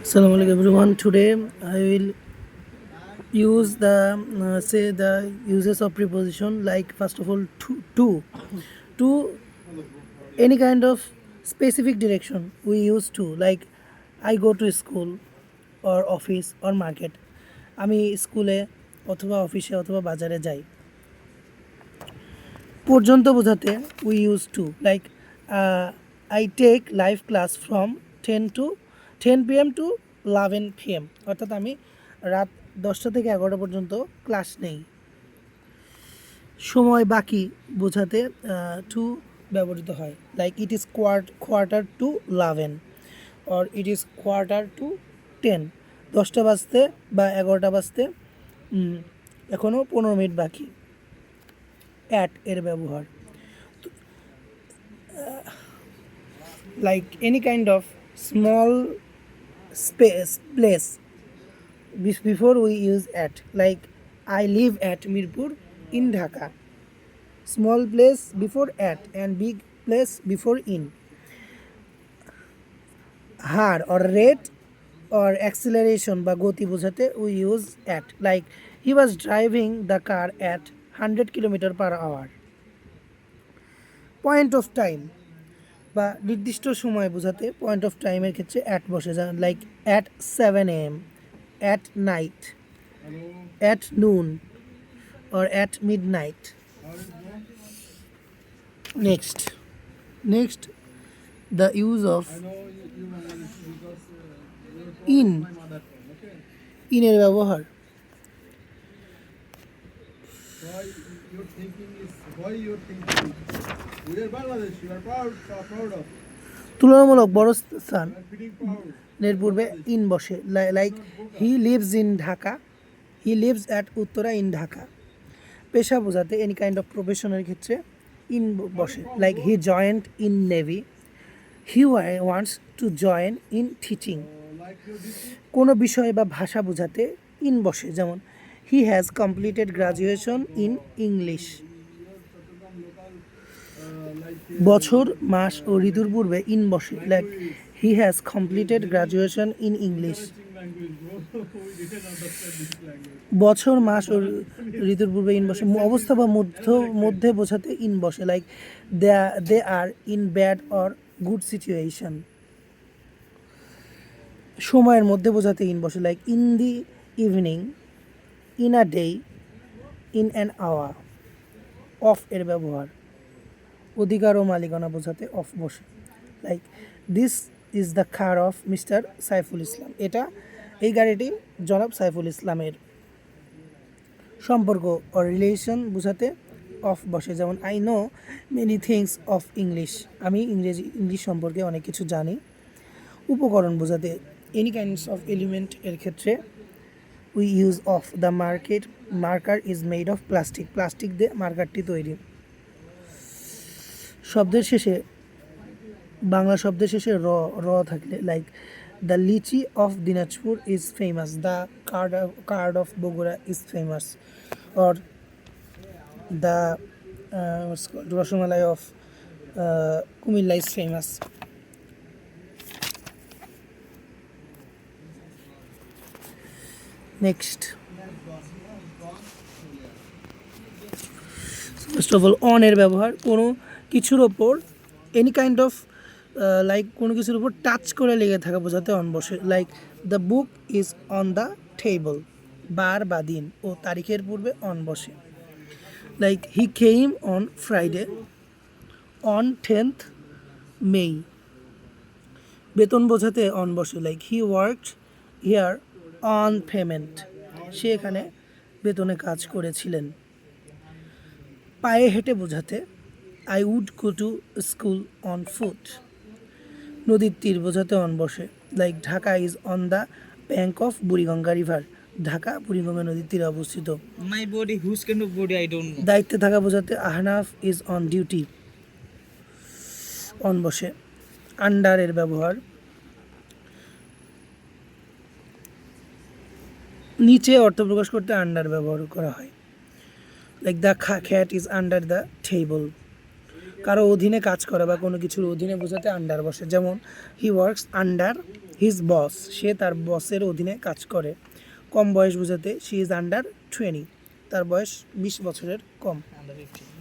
Assalamu alaikum everyone. Today I will use the uses of preposition, like first of all to any kind of specific direction we use to, like I go to school or office or market. আমি স্কুলে অথবা অফিসে অথবা বাজারে যাই পর্যন্ত বোঝাতে we use to, like I take live class from 10 PM to 11 PM, অর্থাৎ আমি রাত 10টা থেকে 11টা পর্যন্ত ক্লাস নেই। সময় বাকি বোঝাতে টু ব্যবহৃত হয়, like it is quarter to 11 or it is quarter to 10। 10টা বাজতে বা 11টা বাজতে এখনও 15 মিনিট বাকি। অ্যাট এর ব্যবহার, like any kind of small space place before we use at, like I live at Mirpur in Dhaka. Small place before at and big place before in. Har or rate or acceleration বা গতি বোঝাতে we use at, like he was driving the car at 100 km/h. Point of time বা নির্দিষ্ট সময় বোঝাতে point of টাইমের ক্ষেত্রে at বসে যায়, like at 7 AM, at night, at noon or at midnight. Next the use of ইনের ব্যবহার। তুলনামূলক বড় স্থানের পূর্বে ইন বসে, like he lives in Dhaka, he lives at Uttara in Dhaka. পেশা বোঝাতে এনি কাইন্ড অফ প্রফেশনের ক্ষেত্রে ইন বসে, like he joint in navy, he wants to join in teaching. কোনো বিষয় বা ভাষা বোঝাতে ইন বসে, যেমন he has completed graduation in English. বছর মাস ও ঋতুর পূর্বে ইন বসে, like he has completed graduation in English. বছর মাস ও ঋতুর পূর্বে ইন বসে অবস্থা বা মধ্যে বোঝাতে ইন বসে, like they are in bad or good situation. সময়ের মধ্যে বোঝাতে ইন বসে, like in the evening, in a day, in an hour. Of এর ব্যবহার, অধিকার ও মালিকানা বোঝাতে অফ বসে, like this is the car of mister Saiful Islam, এই গাড়িটি জনাব সাইফুল ইসলামের। সম্পর্ক ও রিলেশন বোঝাতে অফ বসে, যেমন I know many things of English, আমি ইংলিশ সম্পর্কে অনেক কিছু জানি। উপকরণ বোঝাতে এনি কাইন্ডস অফ এলিমেন্ট এর ক্ষেত্রে we use of. The marker is made of plastic দিয়ে মার্কারটি তৈরি। শব্দের শেষে বাংলা শব্দের শেষে র থাকলে, like the lychee of Dinajpur is famous, the curd of Bogura is famous, or the rasmalai of Comilla is famous. Next, first of all on এর ব্যবহার, কোনো কিছুর ওপর এনি কাইন্ড অফ লাইক কোনো কিছুর উপর টাচ করে লেগে থাকা বোঝাতে অন বসে, like the book is on the table, বার বা দিন ও তারিখের পূর্বে অন বসে, like he came on Friday, on 10th May। বেতন বোঝাতে অন বসে, like he worked here on payment, সে এখানে বেতনে কাজ করেছিলেন। পায়ে হেঁটে বোঝাতে I would go to school on foot. নদীর তীর বোঝাতে অন বসে, like Dhaka is on the bank of Buriganga river, Dhaka Buriganga নদীর তীরে অবস্থিত। My body, whose kind of body I don't know. দায়িত্বে থাকা বোঝাতে Ahnaf is on duty, on বসে। আন্ডার এর ব্যবহার, নিচে অর্থ প্রকাশ করতে আন্ডার ব্যবহার করা হয়, like the খ্যাট is under the table. কারো অধীনে কাজ করা বা কোনো কিছুর অধীনে বোঝাতে আন্ডার বসে, যেমন he works under his boss, সে তার বসের অধীনে কাজ করে। কম বয়স বোঝাতে শি ইজ আন্ডার 20, তার বয়স 20 বছরের কম। Under 15.